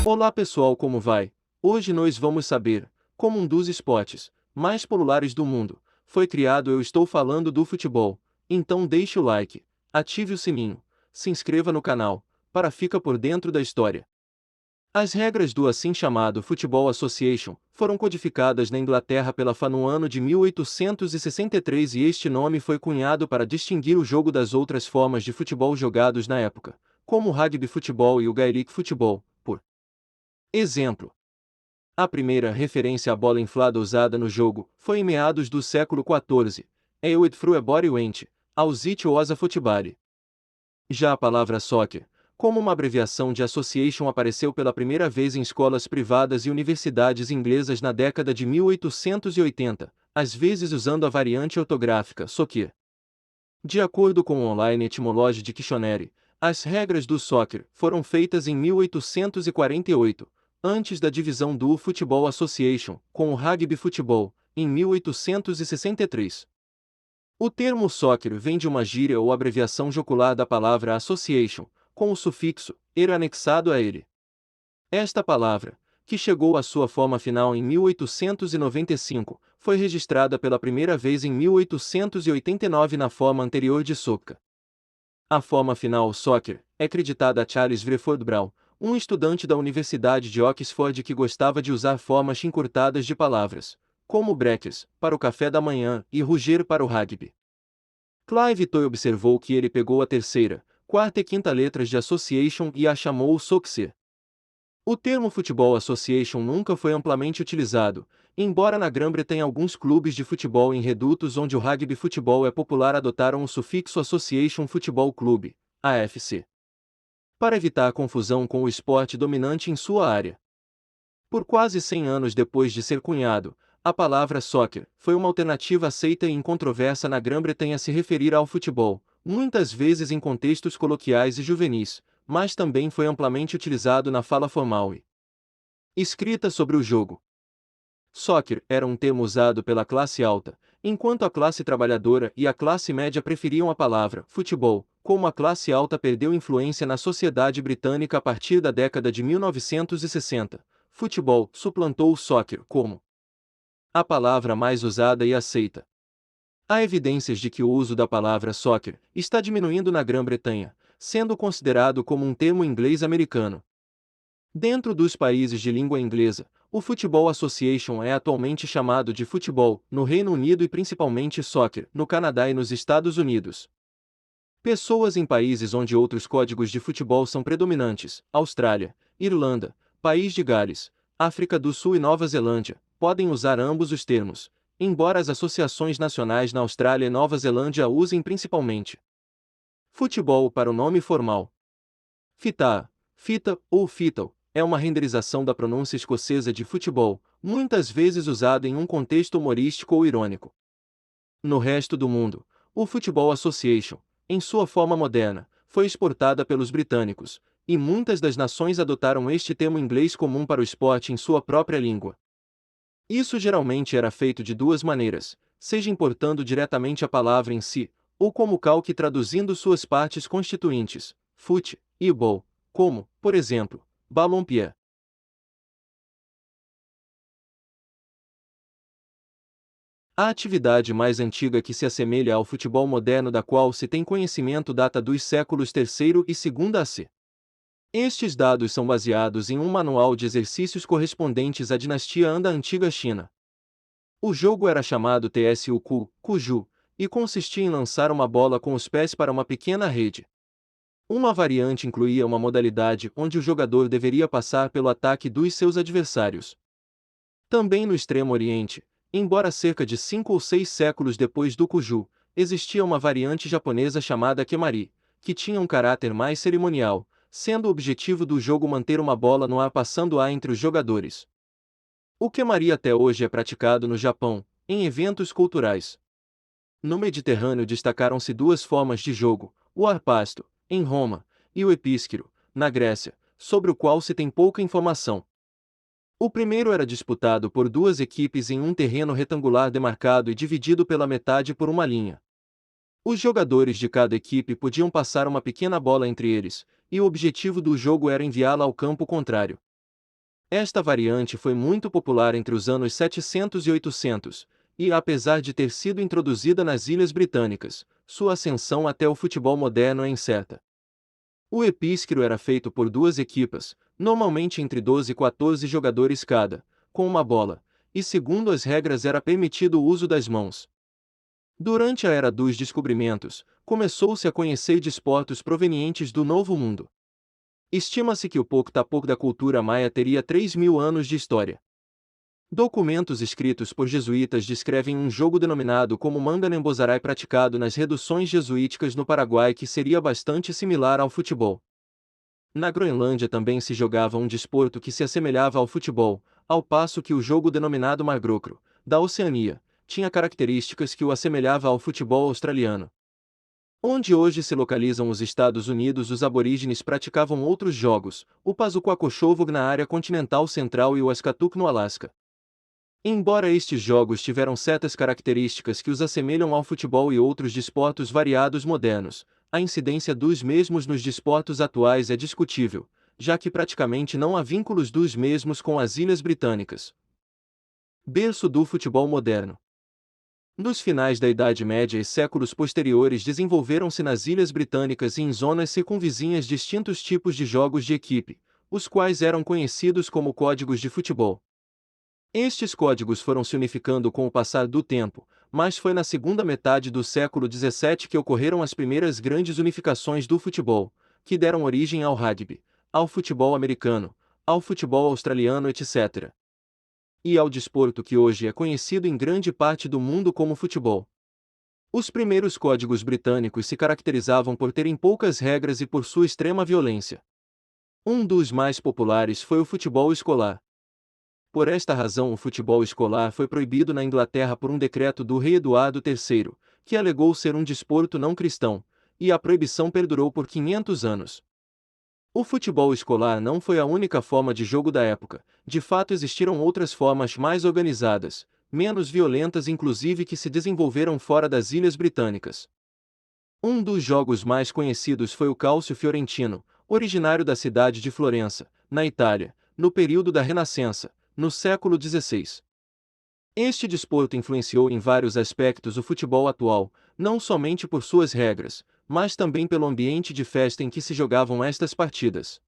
Olá pessoal, como vai? Hoje nós vamos saber como um dos esportes mais populares do mundo foi criado. Eu estou falando do futebol. Então deixe o like, ative o sininho, se inscreva no canal para ficar por dentro da história. As regras do assim chamado Football Association foram codificadas na Inglaterra pela FA no ano de 1863 e este nome foi cunhado para distinguir o jogo das outras formas de futebol jogados na época, como o rugby futebol e o Gaelic futebol, por exemplo. A primeira referência à bola inflada usada no jogo foi em meados do século XIV, Ewed Fruebody Went, aos It Osa Futebale. Já a palavra soccer, como uma abreviação de association, apareceu pela primeira vez em escolas privadas e universidades inglesas na década de 1880, às vezes usando a variante ortográfica soccer. De acordo com o Online Etymology Dictionary, as regras do soccer foram feitas em 1848, antes da divisão do Football Association, com o rugby futebol, em 1863. O termo soccer vem de uma gíria ou abreviação jocular da palavra association, com o sufixo "er" anexado a ele. Esta palavra, que chegou à sua forma final em 1895, foi registrada pela primeira vez em 1889 na forma anterior de soccer. A forma final soccer é creditada a Charles Wreford Brown, um estudante da Universidade de Oxford que gostava de usar formas encurtadas de palavras, como breakfast para o café da manhã e ruger para o rugby. Clive Toy observou que ele pegou a terceira, quarta e quinta letras de association e a chamou soccer. O termo Football Association nunca foi amplamente utilizado, embora na Grã-Bretanha alguns clubes de futebol em redutos onde o rugby futebol é popular adotaram o sufixo Association Football Club, AFC, para evitar a confusão com o esporte dominante em sua área. Por quase 100 anos depois de ser cunhado, a palavra soccer foi uma alternativa aceita e incontroversa na Grã-Bretanha se referir ao futebol, muitas vezes em contextos coloquiais e juvenis, mas também foi amplamente utilizado na fala formal e escrita sobre o jogo. Soccer era um termo usado pela classe alta, enquanto a classe trabalhadora e a classe média preferiam a palavra futebol. Como a classe alta perdeu influência na sociedade britânica a partir da década de 1960, futebol suplantou o soccer como a palavra mais usada e aceita. Há evidências de que o uso da palavra soccer está diminuindo na Grã-Bretanha, sendo considerado como um termo inglês-americano. Dentro dos países de língua inglesa, o Football Association é atualmente chamado de futebol no Reino Unido e principalmente soccer no Canadá e nos Estados Unidos. Pessoas em países onde outros códigos de futebol são predominantes, Austrália, Irlanda, País de Gales, África do Sul e Nova Zelândia, podem usar ambos os termos, embora as associações nacionais na Austrália e Nova Zelândia usem principalmente futebol para o nome formal. Fita, fita ou fital, é uma renderização da pronúncia escocesa de futebol, muitas vezes usado em um contexto humorístico ou irônico. No resto do mundo, o Football Association, em sua forma moderna, foi exportada pelos britânicos, e muitas das nações adotaram este termo inglês comum para o esporte em sua própria língua. Isso geralmente era feito de duas maneiras, seja importando diretamente a palavra em si, ou como calque traduzindo suas partes constituintes, foot e ball, como, por exemplo, ballon-pied. A atividade mais antiga que se assemelha ao futebol moderno da qual se tem conhecimento data dos séculos III e II AC. Estes dados são baseados em um manual de exercícios correspondentes à dinastia Han da antiga China. O jogo era chamado Tsuku, Kuju, e consistia em lançar uma bola com os pés para uma pequena rede. Uma variante incluía uma modalidade onde o jogador deveria passar pelo ataque dos seus adversários. Também no Extremo Oriente, embora cerca de 5 ou 6 séculos depois do Kuju, existia uma variante japonesa chamada Kemari, que tinha um caráter mais cerimonial, sendo o objetivo do jogo manter uma bola no ar passando-a entre os jogadores. O Kemari até hoje é praticado no Japão, em eventos culturais. No Mediterrâneo destacaram-se duas formas de jogo, o arpasto, em Roma, e o epísquiro, na Grécia, sobre o qual se tem pouca informação. O primeiro era disputado por duas equipes em um terreno retangular demarcado e dividido pela metade por uma linha. Os jogadores de cada equipe podiam passar uma pequena bola entre eles, e o objetivo do jogo era enviá-la ao campo contrário. Esta variante foi muito popular entre os anos 700 e 800, e, apesar de ter sido introduzida nas Ilhas Britânicas, sua ascensão até o futebol moderno é incerta. O epísquero era feito por duas equipas, normalmente entre 12 e 14 jogadores cada, com uma bola, e segundo as regras era permitido o uso das mãos. Durante a Era dos Descobrimentos, começou-se a conhecer desportos provenientes do Novo Mundo. Estima-se que o Pocta-Pocta da cultura maia teria 3.000 anos de história. Documentos escritos por jesuítas descrevem um jogo denominado como Manga-Nembozarai praticado nas reduções jesuíticas no Paraguai que seria bastante similar ao futebol. Na Groenlândia também se jogava um desporto que se assemelhava ao futebol, ao passo que o jogo denominado Margrocro, da Oceania, tinha características que o assemelhava ao futebol australiano. Onde hoje se localizam os Estados Unidos, os aborígenes praticavam outros jogos, o Pazuquacochowog na área continental central e o Ascatuk no Alasca. Embora estes jogos tiveram certas características que os assemelham ao futebol e outros desportos variados modernos, a incidência dos mesmos nos desportos atuais é discutível, já que praticamente não há vínculos dos mesmos com as Ilhas Britânicas. Berço do futebol moderno. Nos finais da Idade Média e séculos posteriores desenvolveram-se nas Ilhas Britânicas e em zonas circunvizinhas distintos tipos de jogos de equipe, os quais eram conhecidos como códigos de futebol. Estes códigos foram se unificando com o passar do tempo, mas foi na segunda metade do século XVII que ocorreram as primeiras grandes unificações do futebol, que deram origem ao rugby, ao futebol americano, ao futebol australiano, etc. E ao desporto que hoje é conhecido em grande parte do mundo como futebol. Os primeiros códigos britânicos se caracterizavam por terem poucas regras e por sua extrema violência. Um dos mais populares foi o futebol escolar. Por esta razão o futebol escolar foi proibido na Inglaterra por um decreto do rei Eduardo III, que alegou ser um desporto não cristão, e a proibição perdurou por 500 anos. O futebol escolar não foi a única forma de jogo da época, de fato existiram outras formas mais organizadas, menos violentas inclusive que se desenvolveram fora das Ilhas Britânicas. Um dos jogos mais conhecidos foi o Calcio Fiorentino, originário da cidade de Florença, na Itália, no período da Renascença, no século XVI. Este desporto influenciou em vários aspectos o futebol atual, não somente por suas regras, mas também pelo ambiente de festa em que se jogavam estas partidas.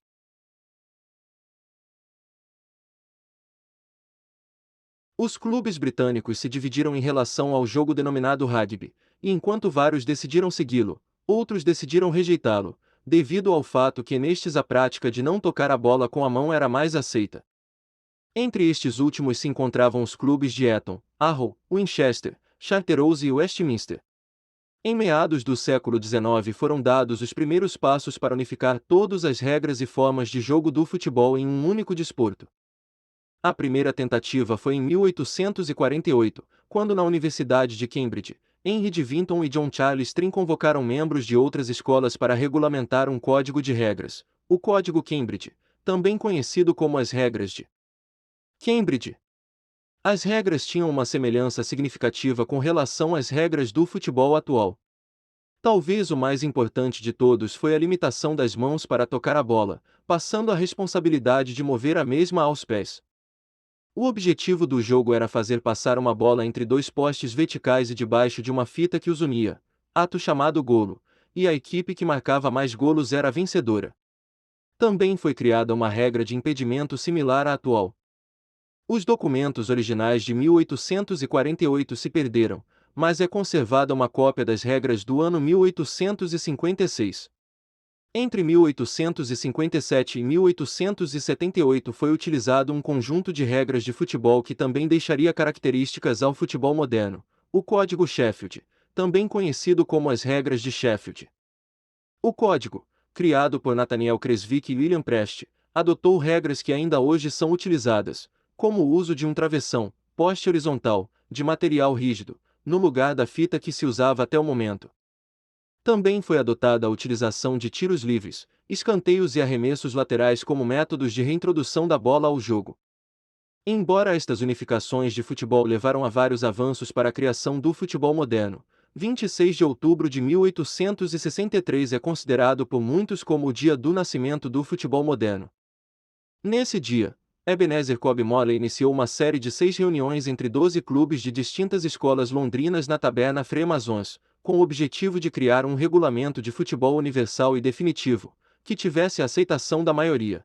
Os clubes britânicos se dividiram em relação ao jogo denominado rugby, e enquanto vários decidiram segui-lo, outros decidiram rejeitá-lo, devido ao fato que nestes a prática de não tocar a bola com a mão era mais aceita. Entre estes últimos se encontravam os clubes de Eton, Harrow, Winchester, Charterhouse e Westminster. Em meados do século XIX foram dados os primeiros passos para unificar todas as regras e formas de jogo do futebol em um único desporto. A primeira tentativa foi em 1848, quando na Universidade de Cambridge, Henry de Vinton e John Charles Tring convocaram membros de outras escolas para regulamentar um código de regras, o Código Cambridge, também conhecido como as Regras de Cambridge. As regras tinham uma semelhança significativa com relação às regras do futebol atual. Talvez o mais importante de todos foi a limitação das mãos para tocar a bola, passando a responsabilidade de mover a mesma aos pés. O objetivo do jogo era fazer passar uma bola entre dois postes verticais e debaixo de uma fita que os unia, ato chamado golo, e a equipe que marcava mais golos era a vencedora. Também foi criada uma regra de impedimento similar à atual. Os documentos originais de 1848 se perderam, mas é conservada uma cópia das regras do ano 1856. Entre 1857 e 1878 foi utilizado um conjunto de regras de futebol que também deixaria características ao futebol moderno, o Código Sheffield, também conhecido como as Regras de Sheffield. O código, criado por Nathaniel Creswick e William Prest, adotou regras que ainda hoje são utilizadas, como o uso de um travessão, poste horizontal, de material rígido, no lugar da fita que se usava até o momento. Também foi adotada a utilização de tiros livres, escanteios e arremessos laterais como métodos de reintrodução da bola ao jogo. Embora estas unificações de futebol levaram a vários avanços para a criação do futebol moderno, 26 de outubro de 1863 é considerado por muitos como o dia do nascimento do futebol moderno. Nesse dia, Ebenezer Cobb Molley iniciou uma série de 6 reuniões entre 12 clubes de distintas escolas londrinas na Taberna Freemasons, com o objetivo de criar um regulamento de futebol universal e definitivo, que tivesse a aceitação da maioria.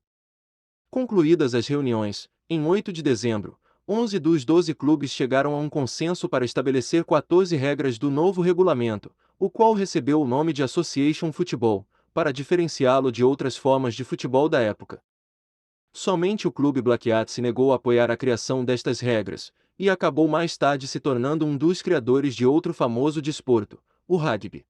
Concluídas as reuniões, em 8 de dezembro, 11 dos 12 clubes chegaram a um consenso para estabelecer 14 regras do novo regulamento, o qual recebeu o nome de Association Football, para diferenciá-lo de outras formas de futebol da época. Somente o clube Blackheath se negou a apoiar a criação destas regras, e acabou mais tarde se tornando um dos criadores de outro famoso desporto, o rugby.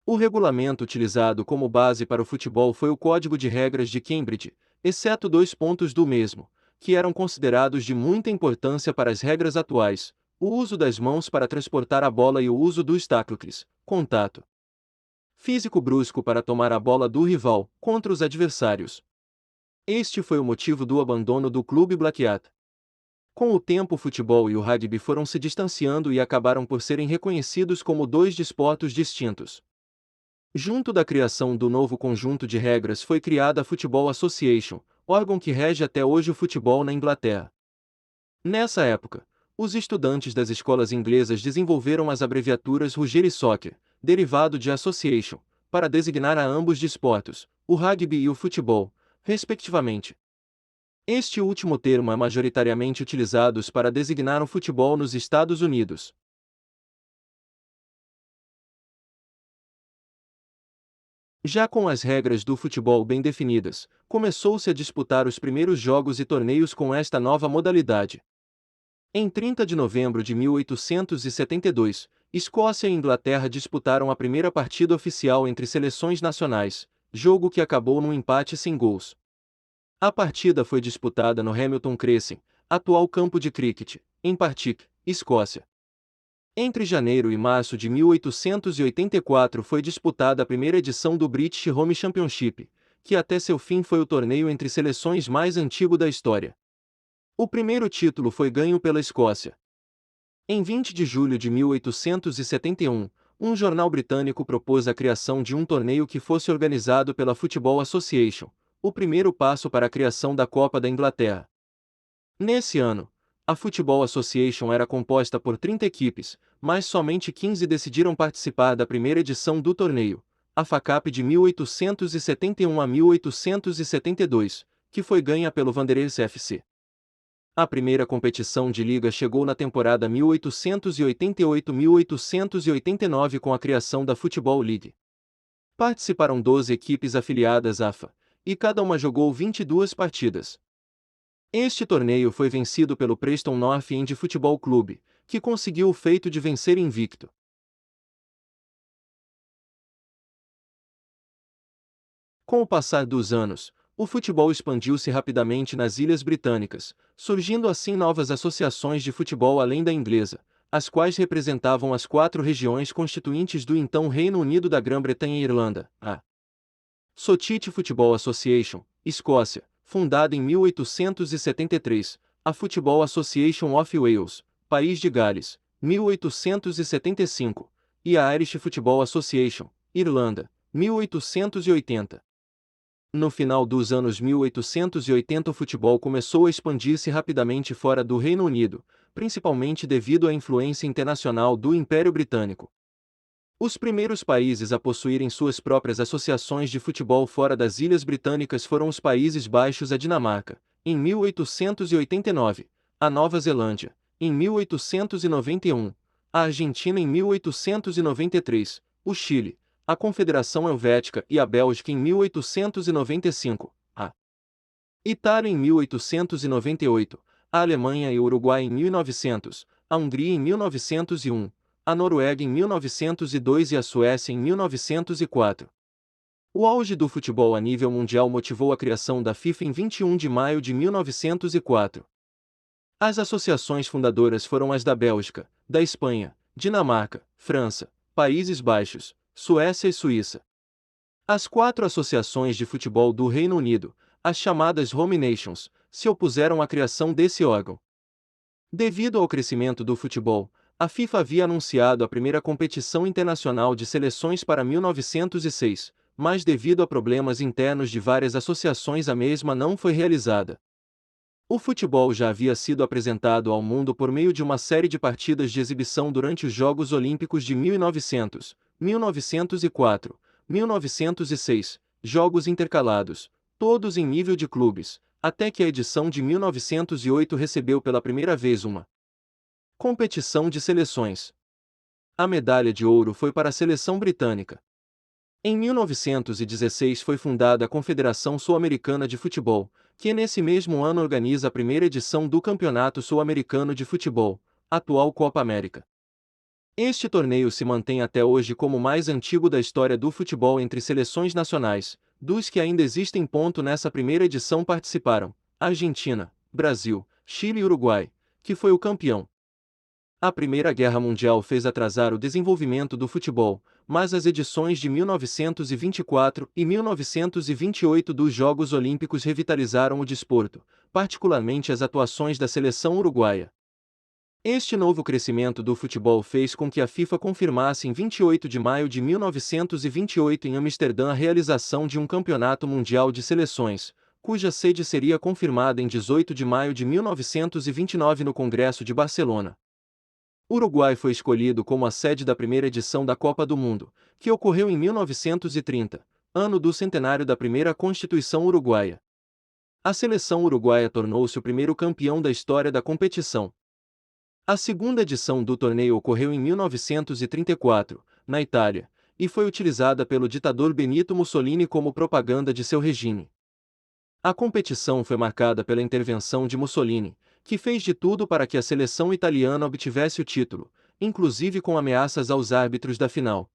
O regulamento utilizado como base para o futebol foi o Código de Regras de Cambridge, exceto 2 pontos do mesmo, que eram considerados de muita importância para as regras atuais: o uso das mãos para transportar a bola e o uso dos tackles, contato físico brusco para tomar a bola do rival, contra os adversários. Este foi o motivo do abandono do clube Blackheath. Com o tempo o futebol e o rugby foram se distanciando e acabaram por serem reconhecidos como 2 desportos distintos. Junto da criação do novo conjunto de regras foi criada a Football Association, órgão que rege até hoje o futebol na Inglaterra. Nessa época, os estudantes das escolas inglesas desenvolveram as abreviaturas Rugby e Soccer, derivado de Association, para designar a ambos desportos, o rugby e o futebol, respectivamente. Este último termo é majoritariamente utilizado para designar o futebol nos Estados Unidos. Já com as regras do futebol bem definidas, começou-se a disputar os primeiros jogos e torneios com esta nova modalidade. Em 30 de novembro de 1872, Escócia e Inglaterra disputaram a primeira partida oficial entre seleções nacionais, jogo que acabou num empate sem gols. A partida foi disputada no Hamilton Crescent, atual campo de cricket, em Partick, Escócia. Entre janeiro e março de 1884 foi disputada a primeira edição do British Home Championship, que até seu fim foi o torneio entre seleções mais antigo da história. O primeiro título foi ganho pela Escócia. Em 20 de julho de 1871, um jornal britânico propôs a criação de um torneio que fosse organizado pela Football Association, o primeiro passo para a criação da Copa da Inglaterra. Nesse ano, a Football Association era composta por 30 equipes, mas somente 15 decidiram participar da primeira edição do torneio, a FA Cup de 1871 a 1872, que foi ganha pelo Wanderers FC. A primeira competição de liga chegou na temporada 1888-1889 com a criação da Football League. Participaram 12 equipes afiliadas à FA, e cada uma jogou 22 partidas. Este torneio foi vencido pelo Preston North End Football Club, que conseguiu o feito de vencer invicto. Com o passar dos anos, o futebol expandiu-se rapidamente nas Ilhas Britânicas, surgindo assim novas associações de futebol além da inglesa, as quais representavam as 4 regiões constituintes do então Reino Unido da Grã-Bretanha e Irlanda, a Scottish Football Association, Escócia, fundada em 1873, a Football Association of Wales, País de Gales, 1875, e a Irish Football Association, Irlanda, 1880. No final dos anos 1880 o futebol começou a expandir-se rapidamente fora do Reino Unido, principalmente devido à influência internacional do Império Britânico. Os primeiros países a possuírem suas próprias associações de futebol fora das Ilhas Britânicas foram os Países Baixos e a Dinamarca, em 1889, a Nova Zelândia, em 1891, a Argentina em 1893, o Chile, a Confederação Helvética e a Bélgica em 1895, a Itália em 1898, a Alemanha e o Uruguai em 1900, a Hungria em 1901, a Noruega em 1902 e a Suécia em 1904. O auge do futebol a nível mundial motivou a criação da FIFA em 21 de maio de 1904. As associações fundadoras foram as da Bélgica, da Espanha, Dinamarca, França, Países Baixos, Suécia e Suíça. As 4 associações de futebol do Reino Unido, as chamadas Home Nations, se opuseram à criação desse órgão. Devido ao crescimento do futebol, a FIFA havia anunciado a primeira competição internacional de seleções para 1906, mas devido a problemas internos de várias associações a mesma não foi realizada. O futebol já havia sido apresentado ao mundo por meio de uma série de partidas de exibição durante os Jogos Olímpicos de 1900, 1904, 1906, jogos intercalados, todos em nível de clubes, até que a edição de 1908 recebeu pela primeira vez uma competição de seleções. A medalha de ouro foi para a seleção britânica. Em 1916 foi fundada a Confederação Sul-Americana de Futebol, que nesse mesmo ano organiza a primeira edição do Campeonato Sul-Americano de Futebol, atual Copa América. Este torneio se mantém até hoje como o mais antigo da história do futebol entre seleções nacionais. Dos que ainda existem. Nessa primeira edição participaram Argentina, Brasil, Chile e Uruguai, que foi o campeão. A Primeira Guerra Mundial fez atrasar o desenvolvimento do futebol, mas as edições de 1924 e 1928 dos Jogos Olímpicos revitalizaram o desporto, particularmente as atuações da seleção uruguaia. Este novo crescimento do futebol fez com que a FIFA confirmasse em 28 de maio de 1928 em Amsterdã a realização de um campeonato mundial de seleções, cuja sede seria confirmada em 18 de maio de 1929 no Congresso de Barcelona. O Uruguai foi escolhido como a sede da primeira edição da Copa do Mundo, que ocorreu em 1930, ano do centenário da primeira Constituição Uruguaia. A seleção uruguaia tornou-se o primeiro campeão da história da competição. A segunda edição do torneio ocorreu em 1934, na Itália, e foi utilizada pelo ditador Benito Mussolini como propaganda de seu regime. A competição foi marcada pela intervenção de Mussolini, que fez de tudo para que a seleção italiana obtivesse o título, inclusive com ameaças aos árbitros da final.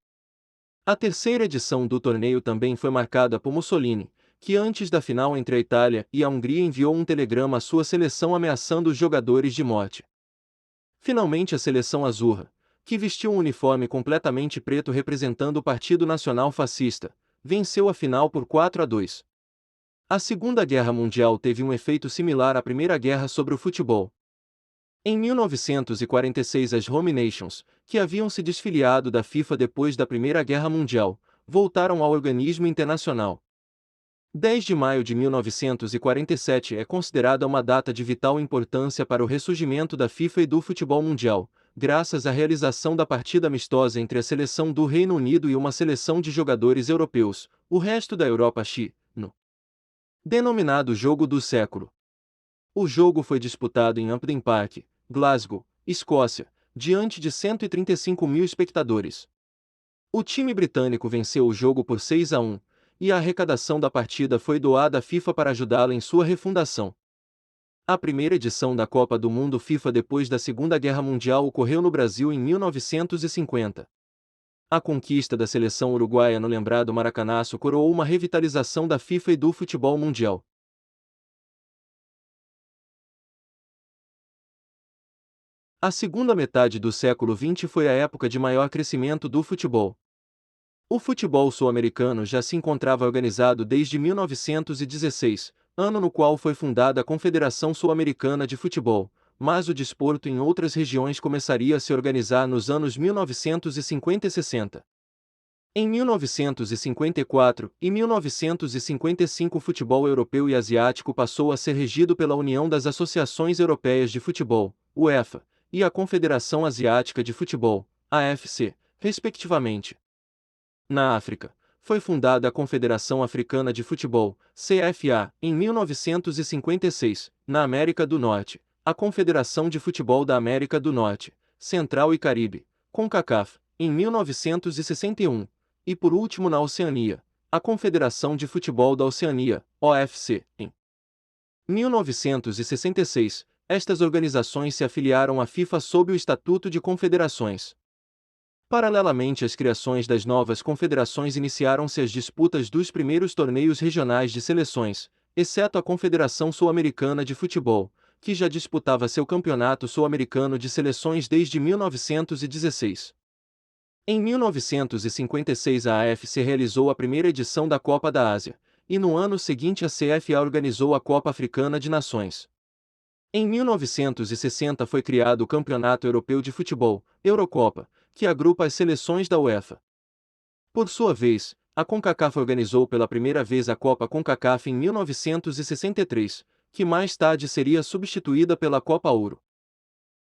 A terceira edição do torneio também foi marcada por Mussolini, que antes da final entre a Itália e a Hungria enviou um telegrama à sua seleção ameaçando os jogadores de morte. Finalmente a seleção azurra, que vestiu um uniforme completamente preto representando o Partido Nacional Fascista, venceu a final por 4-2. A Segunda Guerra Mundial teve um efeito similar à Primeira Guerra sobre o futebol. Em 1946 as Home Nations, que haviam se desfiliado da FIFA depois da Primeira Guerra Mundial, voltaram ao organismo internacional. 10 de maio de 1947 é considerada uma data de vital importância para o ressurgimento da FIFA e do futebol mundial, graças à realização da partida amistosa entre a seleção do Reino Unido e uma seleção de jogadores europeus, o resto da Europa no denominado Jogo do Século. O jogo foi disputado em Upton Park, Glasgow, Escócia, diante de 135 mil espectadores. O time britânico venceu o jogo por 6-1, e a arrecadação da partida foi doada à FIFA para ajudá-la em sua refundação. A primeira edição da Copa do Mundo FIFA depois da Segunda Guerra Mundial ocorreu no Brasil em 1950. A conquista da seleção uruguaia no lembrado Maracanaço coroou uma revitalização da FIFA e do futebol mundial. A segunda metade do século XX foi a época de maior crescimento do futebol. O futebol sul-americano já se encontrava organizado desde 1916, ano no qual foi fundada a Confederação Sul-Americana de Futebol, mas o desporto em outras regiões começaria a se organizar nos anos 1950 e 60. Em 1954 e 1955 o futebol europeu e asiático passou a ser regido pela União das Associações Europeias de Futebol, UEFA, e a Confederação Asiática de Futebol, AFC, respectivamente. Na África, foi fundada a Confederação Africana de Futebol, CFA, em 1956. Na América do Norte, a Confederação de Futebol da América do Norte, Central e Caribe, CONCACAF, em 1961. E por último na Oceania, a Confederação de Futebol da Oceania, OFC, em 1966. Estas organizações se afiliaram à FIFA sob o Estatuto de Confederações. Paralelamente às criações das novas confederações iniciaram-se as disputas dos primeiros torneios regionais de seleções, exceto a Confederação Sul-Americana de Futebol, que já disputava seu campeonato sul-americano de seleções desde 1916. Em 1956 a AFC realizou a primeira edição da Copa da Ásia, e no ano seguinte a CFA organizou a Copa Africana de Nações. Em 1960 foi criado o Campeonato Europeu de Futebol, Eurocopa, que agrupa as seleções da UEFA. Por sua vez, a CONCACAF organizou pela primeira vez a Copa CONCACAF em 1963, que mais tarde seria substituída pela Copa Ouro.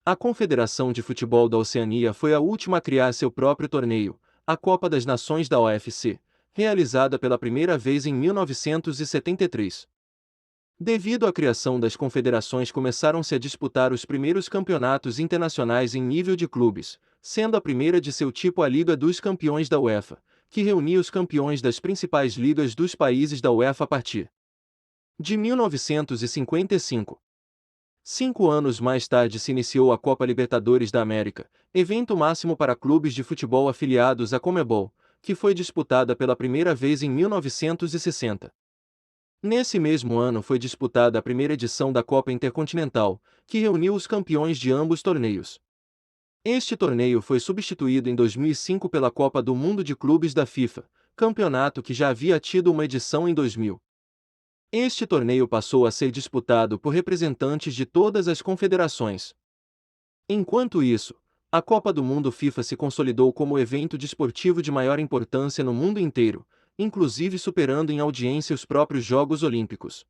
A Confederação de Futebol da Oceania foi a última a criar seu próprio torneio, a Copa das Nações da OFC, realizada pela primeira vez em 1973. Devido à criação das confederações, começaram-se a disputar os primeiros campeonatos internacionais em nível de clubes, sendo a primeira de seu tipo a Liga dos Campeões da UEFA, que reunia os campeões das principais ligas dos países da UEFA a partir de 1955. 5 anos mais tarde se iniciou a Copa Libertadores da América, evento máximo para clubes de futebol afiliados à Conmebol, que foi disputada pela primeira vez em 1960. Nesse mesmo ano foi disputada a primeira edição da Copa Intercontinental, que reuniu os campeões de ambos torneios. Este torneio foi substituído em 2005 pela Copa do Mundo de Clubes da FIFA, campeonato que já havia tido uma edição em 2000. Este torneio passou a ser disputado por representantes de todas as confederações. Enquanto isso, a Copa do Mundo FIFA se consolidou como o evento desportivo de maior importância no mundo inteiro, inclusive superando em audiência os próprios Jogos Olímpicos.